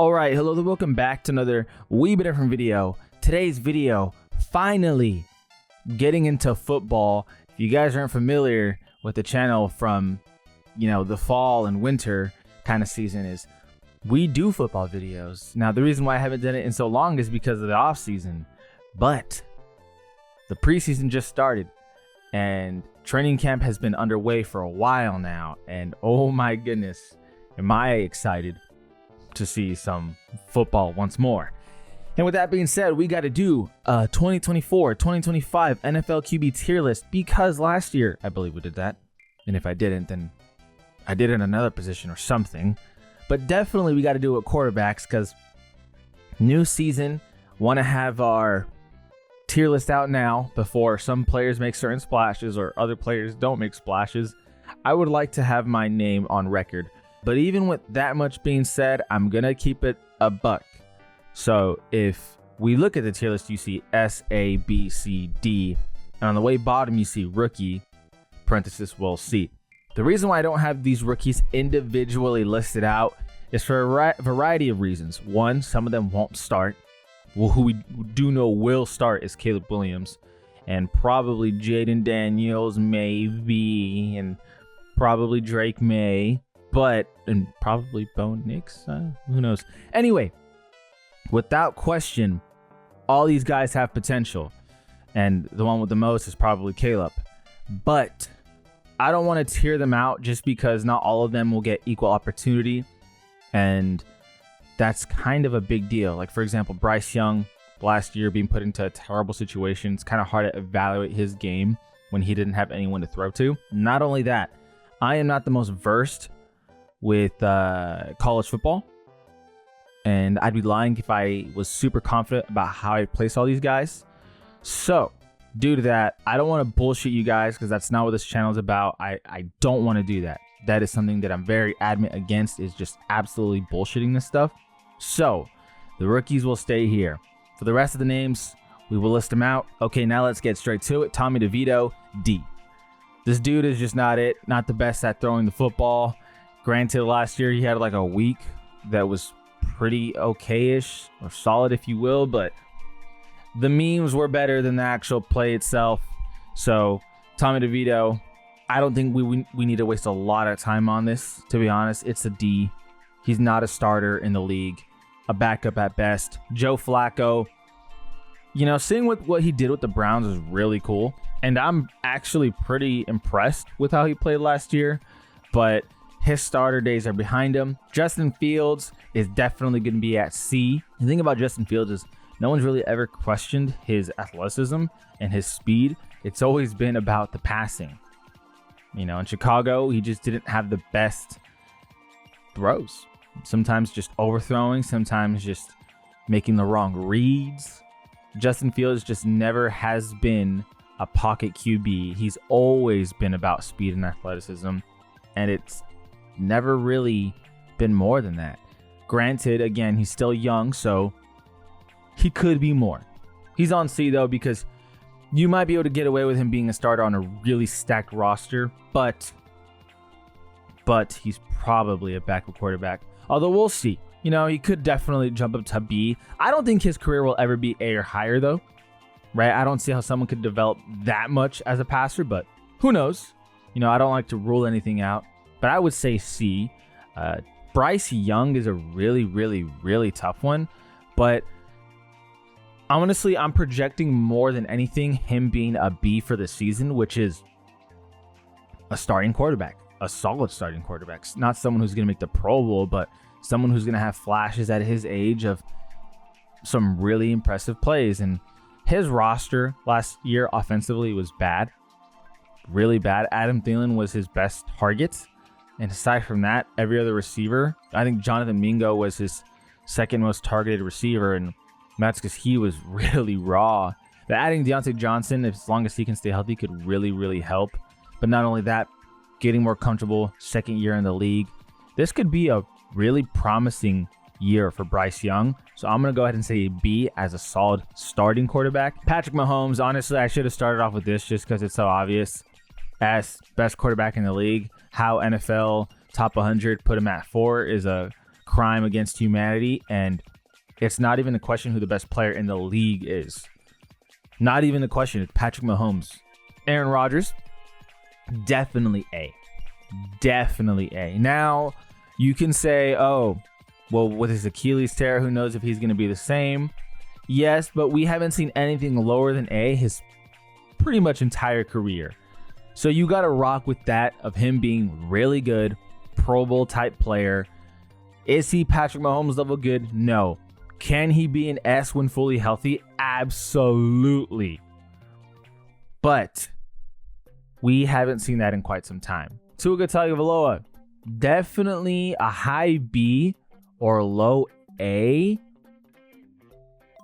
All right, hello and welcome back to another wee bit different video. Today's video, finally getting into football. If you guys aren't familiar with the channel from, the fall and winter kind of season, is we do football videos. Now, the reason why I haven't done it in so long is because of the off season, but the preseason just started and training camp has been underway for a while now. And oh my goodness, am I excited to see some football once more. And with that being said, we got to do a 2024-2025 NFL QB tier list, because last year I believe we did that, and if I didn't, then I did it in another position or something. But definitely we got to do it with quarterbacks, because new season, want to have our tier list out now before some players make certain splashes or other players don't make splashes. I would like to have my name on record. But even with that much being said, I'm going to keep it a buck. So if we look at the tier list, you see S, A, B, C, D. And on the way bottom, you see rookie, parenthesis, will see. The reason why I don't have these rookies individually listed out is for a variety of reasons. One, some of them won't start. Well, who we do know will start is Caleb Williams. And probably Jaden Daniels, maybe. And probably Drake May. And probably Bo Nix, who knows? Anyway, without question, all these guys have potential, and the one with the most is probably Caleb. But I don't want to tear them out just because not all of them will get equal opportunity, and that's kind of a big deal. Like, for example, Bryce Young last year being put into a terrible situation. It's kind of hard to evaluate his game when he didn't have anyone to throw to. Not only that, I am not the most versed with college football, and I'd be lying if I was super confident about how I place all these guys. So due to that, I don't want to bullshit you guys, because that's not what this channel is about. I don't want to do that. That is something that I'm very adamant against, is just absolutely bullshitting this stuff. So the rookies will stay here. For the rest of the names, we will list them out. Okay, now let's get straight to it. Tommy DeVito, D. This dude is just not the best at throwing the football. Granted, last year he had like a week that was pretty okay-ish, or solid if you will, but the memes were better than the actual play itself. So Tommy DeVito, I don't think we need to waste a lot of time on this, to be honest. It's a D. He's not a starter in the league, a backup at best. Joe Flacco, seeing what he did with the Browns is really cool, and I'm actually pretty impressed with how he played last year, but his starter days are behind him. Justin Fields is definitely going to be at C. The thing about Justin Fields is no one's really ever questioned his athleticism and his speed. It's always been about the passing. In Chicago, he just didn't have the best throws. Sometimes just overthrowing, sometimes just making the wrong reads. Justin Fields just never has been a pocket QB. He's always been about speed and athleticism, and it's never really been more than that. Granted, again, he's still young, so he could be more. He's on C, though, because you might be able to get away with him being a starter on a really stacked roster, but he's probably a backup quarterback. Although we'll see. He could definitely jump up to B. I don't think his career will ever be A or higher, though. Right? I don't see how someone could develop that much as a passer, but who knows? I don't like to rule anything out. But I would say C. Bryce Young is a really, really, really tough one. But honestly, I'm projecting more than anything him being a B for the season, which is a starting quarterback, a solid starting quarterback. Not someone who's going to make the Pro Bowl, but someone who's going to have flashes at his age of some really impressive plays. And his roster last year offensively was bad, really bad. Adam Thielen was his best target. And aside from that, every other receiver, I think Jonathan Mingo was his second most targeted receiver, and that's because he was really raw. But adding Deontay Johnson, as long as he can stay healthy, could really, really help. But not only that, getting more comfortable, second year in the league. This could be a really promising year for Bryce Young. So I'm going to go ahead and say B as a solid starting quarterback. Patrick Mahomes, honestly, I should have started off with this just because it's so obvious. As best quarterback in the league, how NFL top 100 put him at 4 is a crime against humanity, and it's not even a question who the best player in the league is. Not even the question. It's Patrick Mahomes. Aaron Rodgers, definitely A. Definitely A. Now, you can say, oh, well, with his Achilles tear, who knows if he's going to be the same? Yes, but we haven't seen anything lower than A his pretty much entire career. So you got to rock with that of him being really good, Pro Bowl type player. Is he Patrick Mahomes level good? No. Can he be an S when fully healthy? Absolutely. But we haven't seen that in quite some time. Tua Tagovailoa, definitely a high B or low A.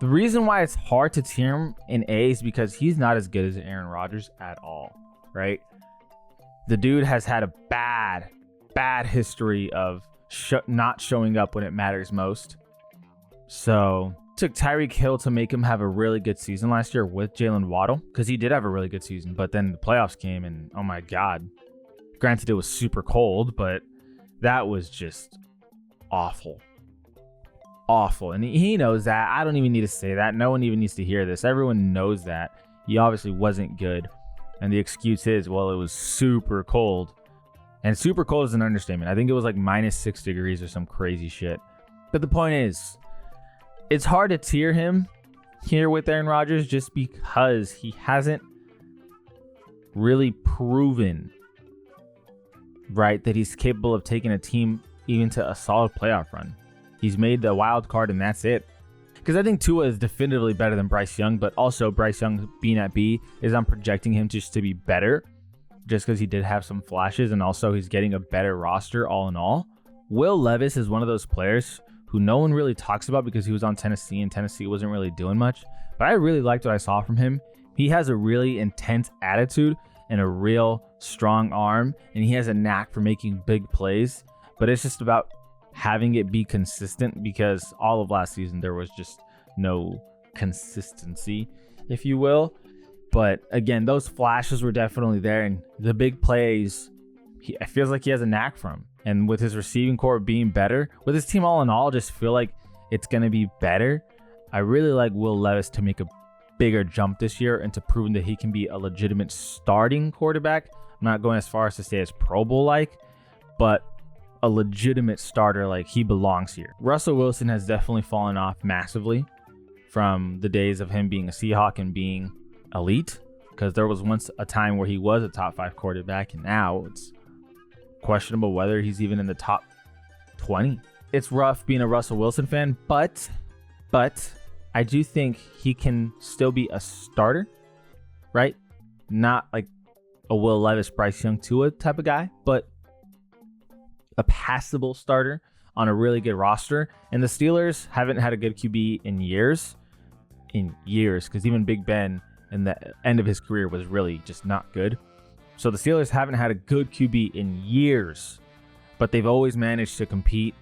The reason why it's hard to tier him in A is because he's not as good as Aaron Rodgers at all, right? The dude has had a bad history of not showing up when it matters most. So it took Tyreek Hill to make him have a really good season last year with Jalen Waddle, because he did have a really good season, but then the playoffs came and oh my God. Granted, it was super cold, but that was just awful. Awful. And he knows that. I don't even need to say that. No one even needs to hear this. Everyone knows that. He obviously wasn't good. And the excuse is, well, it was super cold. And super cold is an understatement. I think it was like -6 degrees or some crazy shit. But the point is, it's hard to tier him here with Aaron Rodgers just because he hasn't really proven, right, that he's capable of taking a team even to a solid playoff run. He's made the wild card and that's it. Because I think Tua is definitively better than Bryce Young, but also Bryce Young being at B is I'm projecting him just to be better just because he did have some flashes, and also he's getting a better roster all in all. Will Levis is one of those players who no one really talks about because he was on Tennessee and Tennessee wasn't really doing much, but I really liked what I saw from him. He has a really intense attitude and a real strong arm, and he has a knack for making big plays, but it's just about having it be consistent, because all of last season there was just no consistency, if you will. But again, those flashes were definitely there, and the big plays, it feels like he has a knack for him. And with his receiving core being better, with his team all in all, just feel like it's going to be better. I really like Will Levis to make a bigger jump this year into proving that he can be a legitimate starting quarterback. I'm not going as far as to say as Pro Bowl-like, but a legitimate starter, like he belongs here. Russell Wilson has definitely fallen off massively from the days of him being a Seahawk and being elite, because there was once a time where he was a top 5 quarterback, and now it's questionable whether he's even in the top 20. It's rough being a Russell Wilson fan, but I do think he can still be a starter, right? Not like a Will Levis, Bryce Young, Tua type of guy, but a passable starter on a really good roster. And the Steelers haven't had a good QB in years, because even Big Ben in the end of his career was really just not good. So the Steelers haven't had a good QB in years, but they've always managed to compete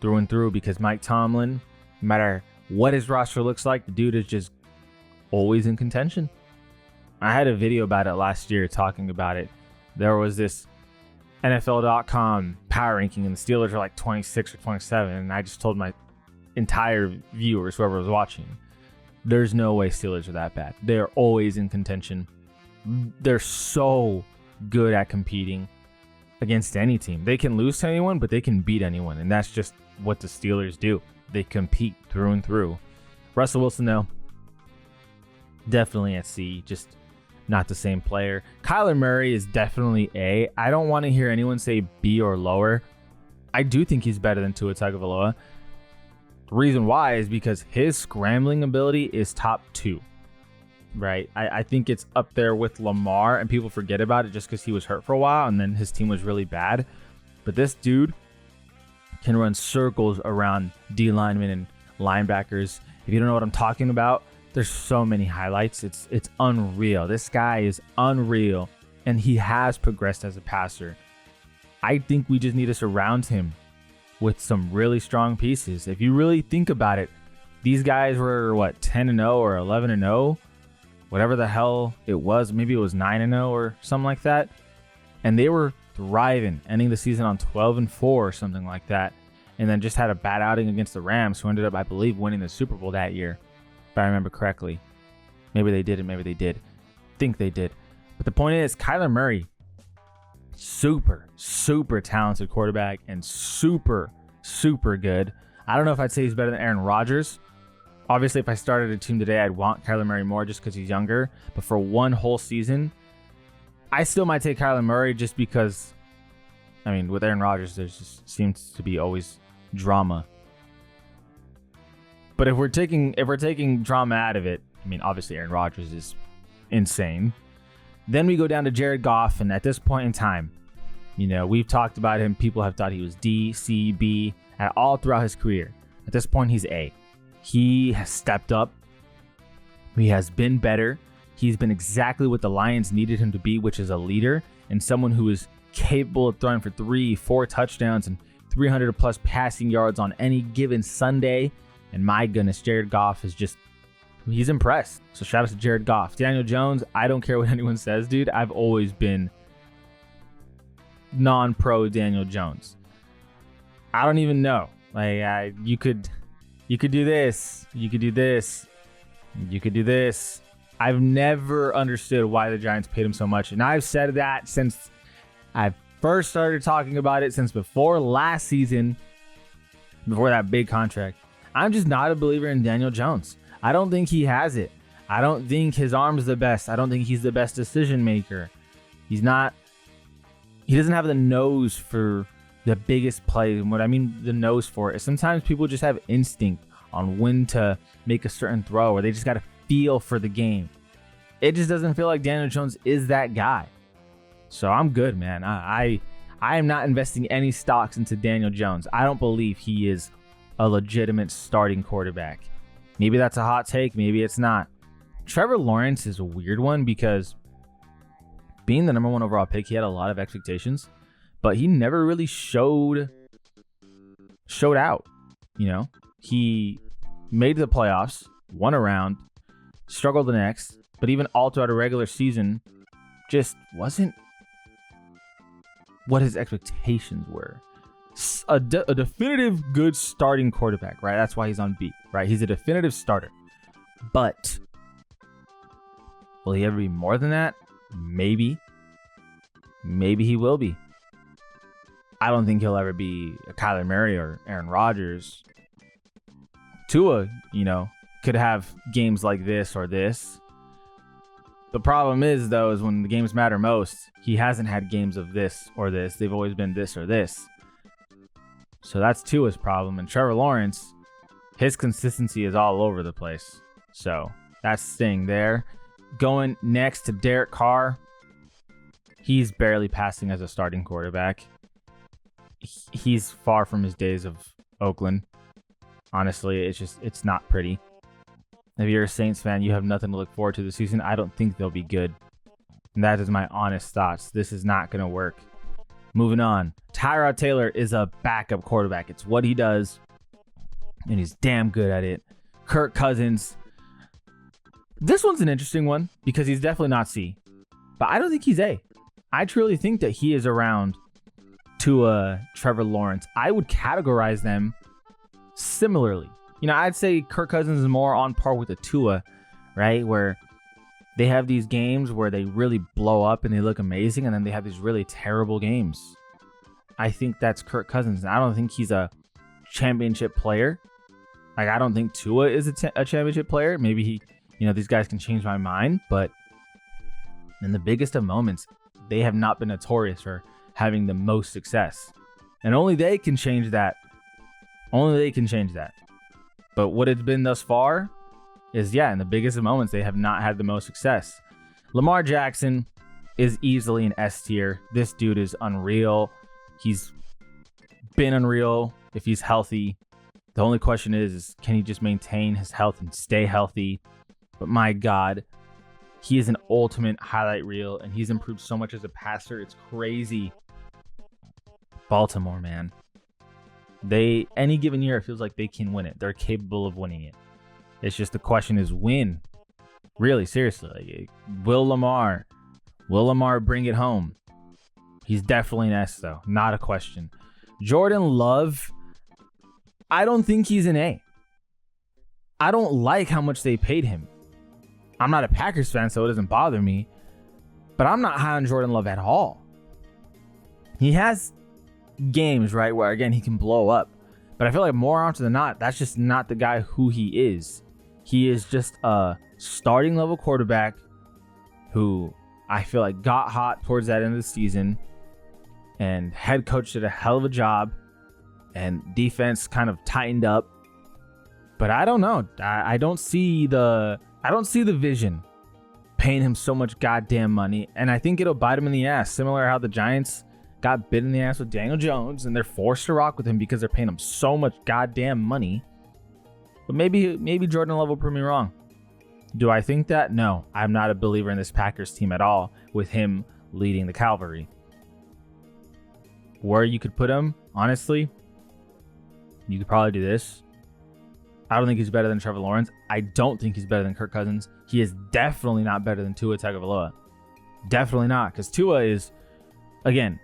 through and through, because Mike Tomlin, no matter what his roster looks like, the dude is just always in contention. I had a video about it last year talking about it. There was this NFL.com power ranking, and the Steelers are like 26 or 27, and I just told my entire viewers, whoever was watching, there's no way Steelers are that bad. They're always in contention. They're so good at competing against any team. They can lose to anyone, but they can beat anyone, and that's just what the Steelers do. They compete through and through. Russell Wilson, though, definitely at C, just not the same player. Kyler Murray is definitely A. I don't want to hear anyone say B or lower. I do think he's better than Tua Tagovailoa. The reason why is because his scrambling ability is top 2, right? I think it's up there with Lamar, and people forget about it just because he was hurt for a while and then his team was really bad. But this dude can run circles around D linemen and linebackers. If you don't know what I'm talking about, there's so many highlights. It's unreal. This guy is unreal, and he has progressed as a passer. I think we just need to surround him with some really strong pieces. If you really think about it, these guys were, 10-0 or 11-0? Whatever the hell it was. Maybe it was 9-0 or something like that. And they were thriving, ending the season on 12-4 or something like that. and then just had a bad outing against the Rams, who ended up, I believe, winning the Super Bowl that year, if I remember correctly. Maybe they didn't, maybe they did. I think they did. But the point is, Kyler Murray, super, super talented quarterback and super, super good. I don't know if I'd say he's better than Aaron Rodgers. Obviously, if I started a team today, I'd want Kyler Murray more just because he's younger. But for one whole season, I still might take Kyler Murray just because, I mean, with Aaron Rodgers, there just seems to be always drama. But if we're taking drama out of it, I mean, obviously Aaron Rodgers is insane. Then we go down to Jared Goff, and at this point in time, you know, we've talked about him. People have thought he was D, C, B, all throughout his career. At this point, he's A. He has stepped up. He has been better. He's been exactly what the Lions needed him to be, which is a leader and someone who is capable of throwing for 3-4 touchdowns and 300 plus passing yards on any given Sunday. And my goodness, Jared Goff is just, he's impressed. So shout out to Jared Goff. Daniel Jones, I don't care what anyone says, dude. I've always been non-pro Daniel Jones. I don't even know. Like, you could do this. You could do this. You could do this. I've never understood why the Giants paid him so much. And I've said that since I first started talking about it, since before last season, before that big contract. I'm just not a believer in Daniel Jones. I don't think he has it. I don't think his arm's the best. I don't think he's the best decision maker. He doesn't have the nose for the biggest play. And what I mean the nose for is sometimes people just have instinct on when to make a certain throw, or they just got to feel for the game. It just doesn't feel like Daniel Jones is that guy. So I'm good, man. I am not investing any stocks into Daniel Jones. I don't believe he is a legitimate starting quarterback. Maybe that's a hot take. Maybe it's not. Trevor Lawrence is a weird one because being the number 1 overall pick, he had a lot of expectations, but he never really showed out. You know, he made the playoffs, won a round, struggled the next, but even all throughout a regular season, just wasn't what his expectations were. A definitive good starting quarterback, right? That's why he's on B, right? He's a definitive starter. But will he ever be more than that? Maybe. Maybe he will be. I don't think he'll ever be a Kyler Murray or Aaron Rodgers. Tua, you know, could have games like this or this. The problem is, though, is when the games matter most, he hasn't had games of this or this. They've always been this or this. So that's Tua's problem. And Trevor Lawrence, his consistency is all over the place. So that's staying there. Going next to Derek Carr. He's barely passing as a starting quarterback. He's far from his days of Oakland. Honestly, it's not pretty. If you're a Saints fan, you have nothing to look forward to this season. I don't think they'll be good. And that is my honest thoughts. This is not going to work. Moving on. Tyrod Taylor is a backup quarterback. It's what he does, and he's damn good at it. Kirk Cousins. This one's an interesting one because he's definitely not C, but I don't think he's A. I truly think that he is around Tua, Trevor Lawrence. I would categorize them similarly. You know, I'd say Kirk Cousins is more on par with a Tua, right? Where they have these games where they really blow up and they look amazing, and then they have these really terrible games. I think that's Kirk Cousins. I don't think he's a championship player. Like, I don't think Tua is a championship player. Maybe he, you know, these guys can change my mind, but in the biggest of moments, they have not been notorious for having the most success. And only they can change that. Only they can change that. But what it's been thus far is, in the biggest of moments, they have not had the most success. Lamar Jackson is easily an S tier. This dude is unreal. He's been unreal if he's healthy. The only question is can he just maintain his health and stay healthy? But my God, he is an ultimate highlight reel, and he's improved so much as a passer. It's crazy. Baltimore, man. Any given year, it feels like they can win it. They're capable of winning it. It's just the question is when. Really, seriously. Like, will Lamar bring it home? He's definitely an S, though. Not a question. Jordan Love. I don't think he's an A. I don't like how much they paid him. I'm not a Packers fan, so it doesn't bother me. But I'm not high on Jordan Love at all. He has games, right, where, again, he can blow up. But I feel like more often than not, that's just not the guy who he is. He is just a starting level quarterback who I feel like got hot towards that end of the season. And head coach did a hell of a job. And defense kind of tightened up. But I don't know. I don't see the vision paying him so much goddamn money. And I think it'll bite him in the ass. Similar how the Giants got bit in the ass with Daniel Jones, and they're forced to rock with him because they're paying him so much goddamn money. But maybe Jordan Love will prove me wrong. Do I think that? No, I'm not a believer in this Packers team at all with him leading the cavalry. Where you could put him, honestly, you could probably do this. I don't think he's better than Trevor Lawrence. I don't think he's better than Kirk Cousins. He is definitely not better than Tua Tagovailoa. Definitely not, because Tua is, again,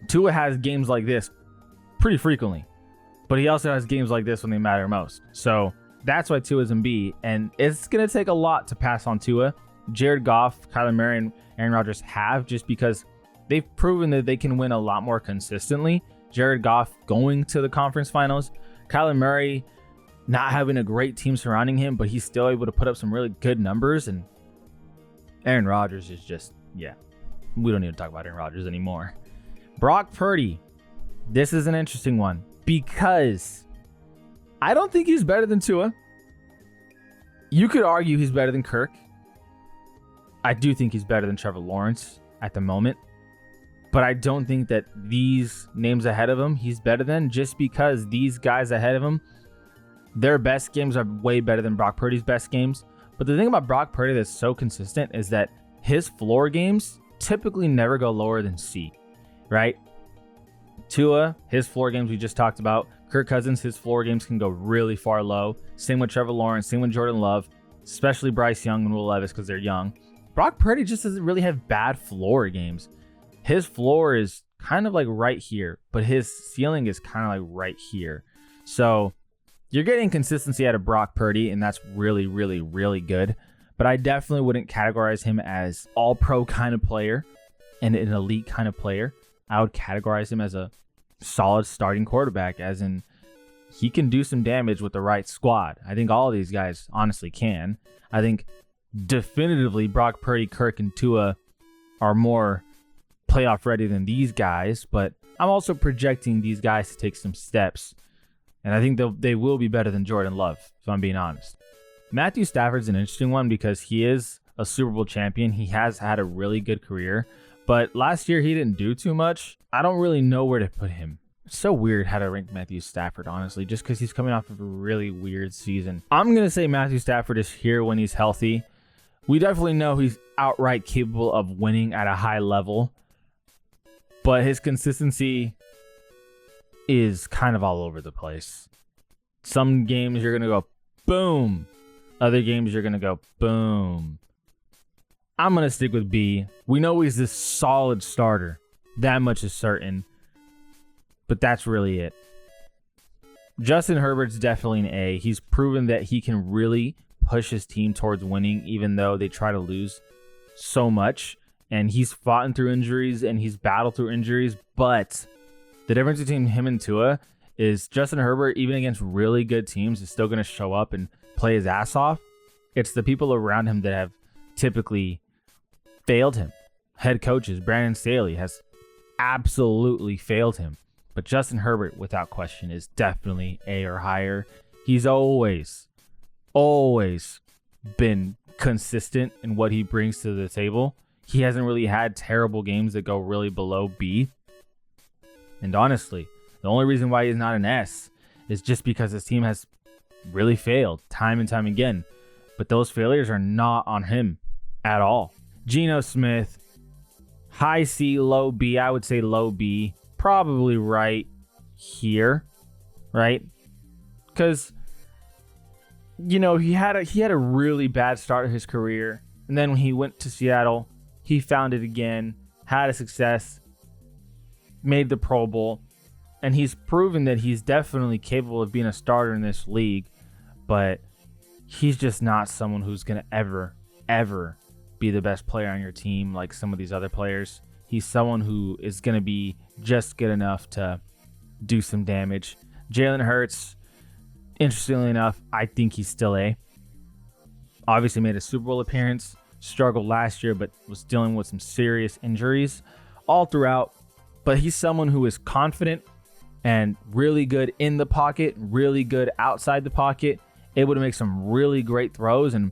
Tua has games like this pretty frequently, but he also has games like this when they matter most. So that's why Tua's in B, and it's going to take a lot to pass on Tua. Jared Goff, Kyler Murray, and Aaron Rodgers have, just because they've proven that they can win a lot more consistently. Jared Goff going to the conference finals. Kyler Murray not having a great team surrounding him, but he's still able to put up some really good numbers. And Aaron Rodgers is just, yeah, we don't need to talk about Aaron Rodgers anymore. Brock Purdy. This is an interesting one because I don't think he's better than Tua. You could argue he's better than Kirk. I do think he's better than Trevor Lawrence at the moment. But I don't think that these names ahead of him he's better than, just because these guys ahead of him, their best games are way better than Brock Purdy's best games. But the thing about Brock Purdy that's so consistent is that his floor games typically never go lower than C, right? Tua, his floor games we just talked about. Kirk Cousins, his floor games can go really far low. Same with Trevor Lawrence, same with Jordan Love, especially Bryce Young and Will Levis because they're young. Brock Purdy just doesn't really have bad floor games. His floor is kind of like right here, but his ceiling is kind of like right here. So you're getting consistency out of Brock Purdy, and that's really, really, really good. But I definitely wouldn't categorize him as all-pro kind of player and an elite kind of player. I would categorize him as a solid starting quarterback, as in he can do some damage with the right squad. I think all of these guys honestly can. I think definitively Brock Purdy, Kirk, and Tua are more playoff ready than these guys, but I'm also projecting these guys to take some steps. And I think they will be better than Jordan Love, if I'm being honest. Matthew Stafford's an interesting one because he is a Super Bowl champion. He has had a really good career, but last year he didn't do too much. I don't really know where to put him. It's so weird how to rank Matthew Stafford, honestly, just because he's coming off of a really weird season. I'm going to say Matthew Stafford is here when he's healthy. We definitely know he's outright capable of winning at a high level, but his consistency is kind of all over the place. Some games you're going to go boom. Other games you're going to go boom. I'm going to stick with B. We know he's this solid starter. That much is certain. But that's really it. Justin Herbert's definitely an A. He's proven that he can really push his team towards winning, even though they try to lose so much. And he's fought through injuries and he's battled through injuries, but the difference between him and Tua is Justin Herbert, even against really good teams, is still going to show up and play his ass off. It's the people around him that have typically failed him. Head coaches, Brandon Staley has absolutely failed him. But Justin Herbert, without question, is definitely A or higher. He's always been consistent in what he brings to the table. He hasn't really had terrible games that go really below B. And honestly, the only reason why he's not an S is just because his team has really failed time and time again. But those failures are not on him at all. Geno Smith, high C, low B. I would say low B. Probably right here, right? Because, you know, he had a really bad start of his career. And then when he went to Seattle, he found it again, had a success, made the Pro Bowl, and he's proven that he's definitely capable of being a starter in this league, but he's just not someone who's going to ever be the best player on your team like some of these other players. He's someone who is going to be just good enough to do some damage. Jalen Hurts, interestingly enough, I think he's still A. Obviously made a Super Bowl appearance, struggled last year, but was dealing with some serious injuries all throughout. But he's someone who is confident and really good in the pocket, really good outside the pocket, able to make some really great throws. And,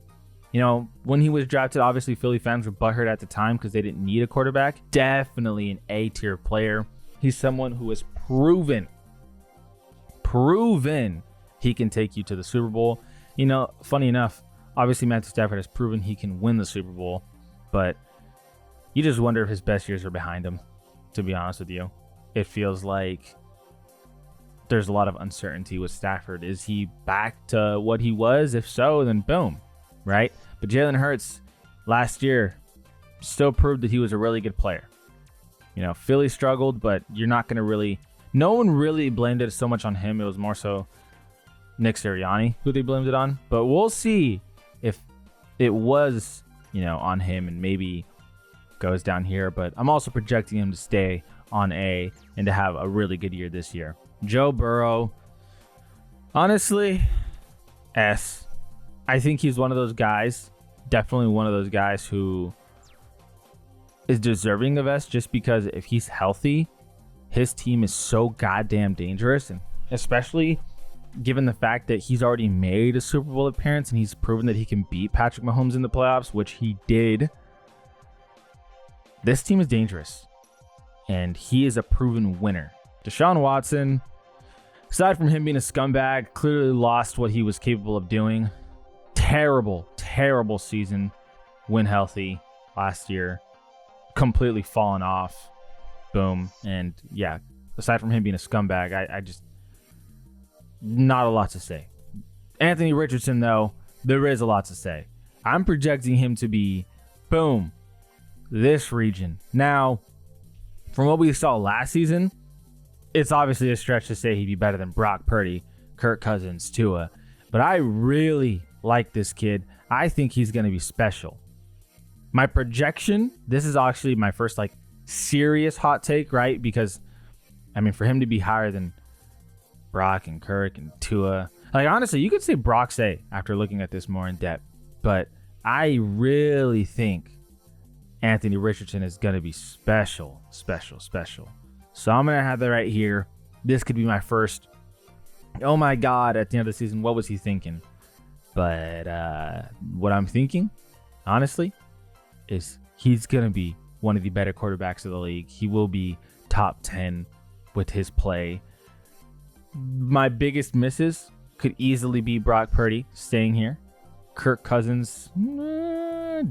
you know, when he was drafted, obviously Philly fans were butthurt at the time because they didn't need a quarterback. Definitely an A-tier player. He's someone who has proven he can take you to the Super Bowl. You know, funny enough, obviously Matthew Stafford has proven he can win the Super Bowl, but you just wonder if his best years are behind him, to be honest with you. It feels like there's a lot of uncertainty with Stafford. Is he back to what he was? If so, then boom, right? But Jalen Hurts last year still proved that he was a really good player. You know, Philly struggled, but you're not going to really... No one really blamed it so much on him. It was more so Nick Sirianni who they blamed it on. But we'll see if it was, you know, on him and maybe goes down here. But I'm also projecting him to stay on A and to have a really good year this year. Joe Burrow, honestly, S. I think he's one of those guys, definitely one of those guys who is deserving of S, just because if he's healthy, his team is so goddamn dangerous, and especially given the fact that he's already made a Super Bowl appearance and he's proven that he can beat Patrick Mahomes in the playoffs, which he did. This team is dangerous, and he is a proven winner. Deshaun Watson, aside from him being a scumbag, clearly lost what he was capable of doing. Terrible season when healthy last year. Completely fallen off. Boom. And yeah, aside from him being a scumbag, I just... not a lot to say. Anthony Richardson, though, there is a lot to say. I'm projecting him to be, boom, this region. Now, from what we saw last season, it's obviously a stretch to say he'd be better than Brock Purdy, Kirk Cousins, Tua. But I really like this kid. I think he's going to be special. My projection, this is actually my first like serious hot take, right? Because, I mean, for him to be higher than Brock and Kirk and Tua, like honestly, you could say Brock's A after looking at this more in depth. But I really think Anthony Richardson is going to be special. So I'm going to have that right here. This could be my first, oh my God, at the end of the season, what was he thinking? But what I'm thinking, honestly, is he's going to be one of the better quarterbacks of the league. He will be top 10 with his play. My biggest misses could easily be Brock Purdy staying here. Kirk Cousins,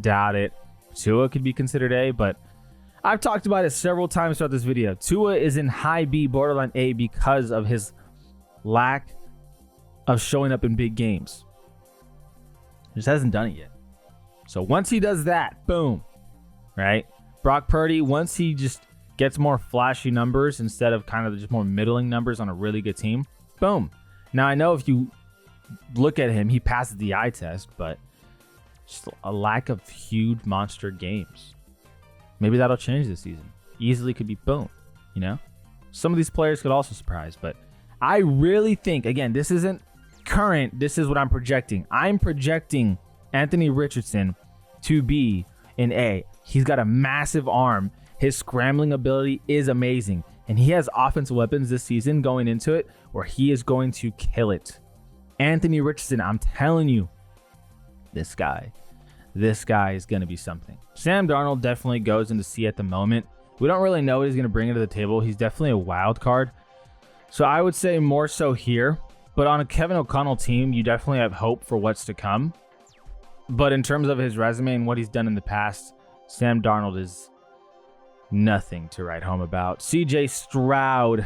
doubt it. Tua could be considered A, but I've talked about it several times throughout this video. Tua is in high B, borderline A, because of his lack of showing up in big games. Just hasn't done it yet. So once he does that, boom, right? Brock Purdy, once he just gets more flashy numbers instead of kind of just more middling numbers on a really good team, boom. Now, I know if you look at him, he passes the eye test, but just a lack of huge monster games. Maybe that'll change this season. Easily could be boom, you know? Some of these players could also surprise, but I really think, again, this isn't current. This is what I'm projecting. I'm projecting Anthony Richardson to be an A. He's got a massive arm. His scrambling ability is amazing. And he has offensive weapons this season going into it where he is going to kill it. Anthony Richardson, I'm telling you, this guy is going to be something. Sam Darnold definitely goes into C at the moment. We don't really know what he's going to bring into the table. He's definitely a wild card. So I would say more so here. But on a Kevin O'Connell team, you definitely have hope for what's to come. But in terms of his resume and what he's done in the past, Sam Darnold is nothing to write home about. CJ Stroud,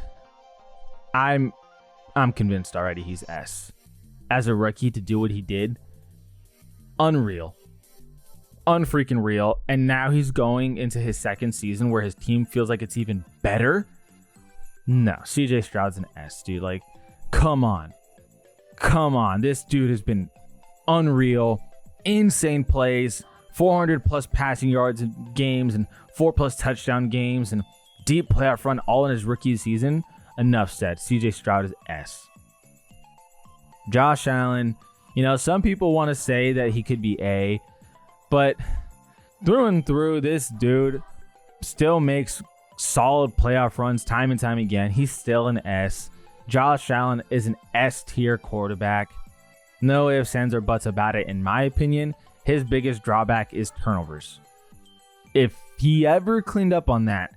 I'm convinced already he's S. As a rookie to do what he did, unreal. Unfreaking real. And now he's going into his second season where his team feels like it's even better. No, CJ Stroud's an S, dude. Like, come on. This dude has been unreal, insane plays, 400 plus passing yards in games and 4+ touchdown games and deep playoff run all in his rookie season. Enough said. CJ Stroud is S. Josh Allen, some people want to say that he could be A, but through and through, this dude still makes solid playoff runs time and time again. He's still an S. Josh Allen is an S tier quarterback. No ifs, ands, or buts about it. In my opinion, his biggest drawback is turnovers. If he ever cleaned up on that,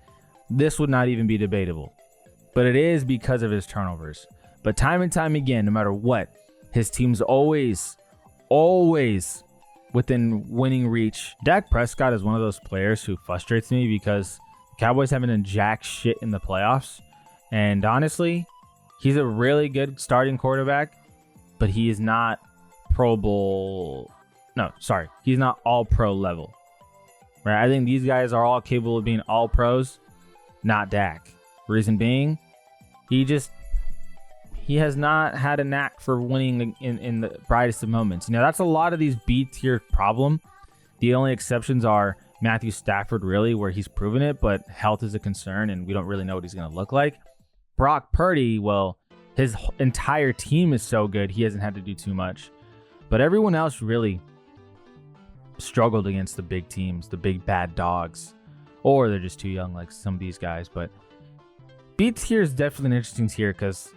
this would not even be debatable. But it is because of his turnovers. But time and time again, no matter what, his team's always within winning reach. Dak Prescott is one of those players who frustrates me because Cowboys haven't done jack shit in the playoffs. And honestly, he's a really good starting quarterback, but he is not he's not all pro level. Right? I think these guys are all capable of being all pros, not Dak. Reason being, he has not had a knack for winning in the brightest of moments. That's a lot of these B tier problem. The only exceptions are Matthew Stafford, really, where he's proven it, but health is a concern and we don't really know what he's going to look like. Brock Purdy, well, his entire team is so good, he hasn't had to do too much. But everyone else really struggled against the big teams, the big bad dogs, or they're just too young like some of these guys. But B tier is definitely an interesting tier because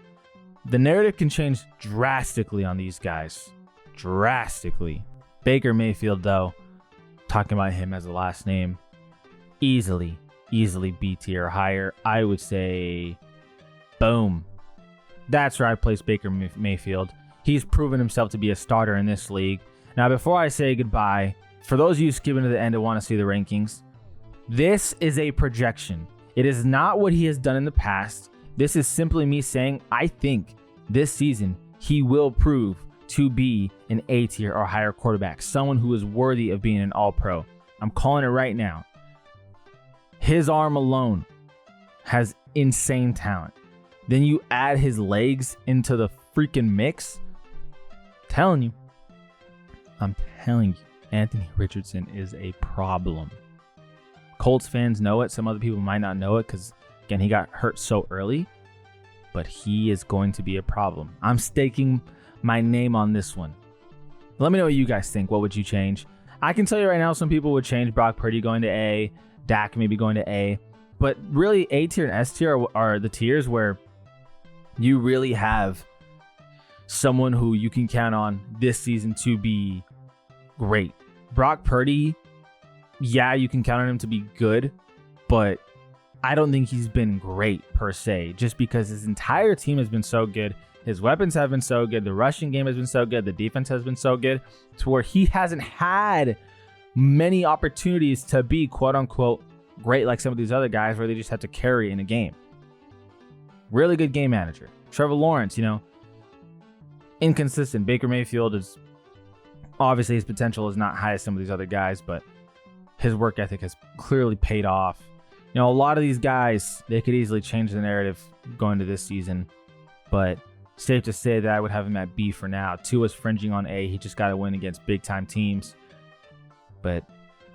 the narrative can change drastically on these guys. Drastically. Baker Mayfield, though, talking about him as a last name, easily B tier or higher. I would say, boom. That's where I place Baker Mayfield. He's proven himself to be a starter in this league. Now, before I say goodbye, for those of you skipping to the end and want to see the rankings, this is a projection. It is not what he has done in the past. This is simply me saying I think this season he will prove to be an A tier or higher quarterback, someone who is worthy of being an all-pro. I'm calling it right now. His arm alone has insane talent. Then you add his legs into the freaking mix. I'm telling you, Anthony Richardson is a problem. Colts fans know it. Some other people might not know it because, again, he got hurt so early. But he is going to be a problem. I'm staking my name on this one. Let me know what you guys think. What would you change? I can tell you right now, some people would change Brock Purdy going to A, Dak maybe going to A. But really, A tier and S tier are the tiers where you really have someone who you can count on this season to be great. Brock Purdy, yeah, you can count on him to be good, but I don't think he's been great per se, just because his entire team has been so good. His weapons have been so good. The rushing game has been so good. The defense has been so good to where he hasn't had many opportunities to be quote unquote great like some of these other guys where they just have to carry in a game. Really good game manager. Trevor Lawrence, inconsistent. Baker Mayfield is obviously his potential is not high as some of these other guys, but his work ethic has clearly paid off. A lot of these guys, they could easily change the narrative going to this season, but safe to say that I would have him at B for now. Tua's fringing on A. He just got to win against big-time teams. But,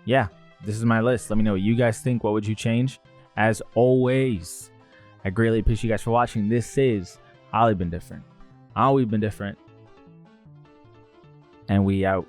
yeah, this is my list. Let me know what you guys think. What would you change? As always, I greatly appreciate you guys for watching. This is Ollie Been Different. We've been different. And we out.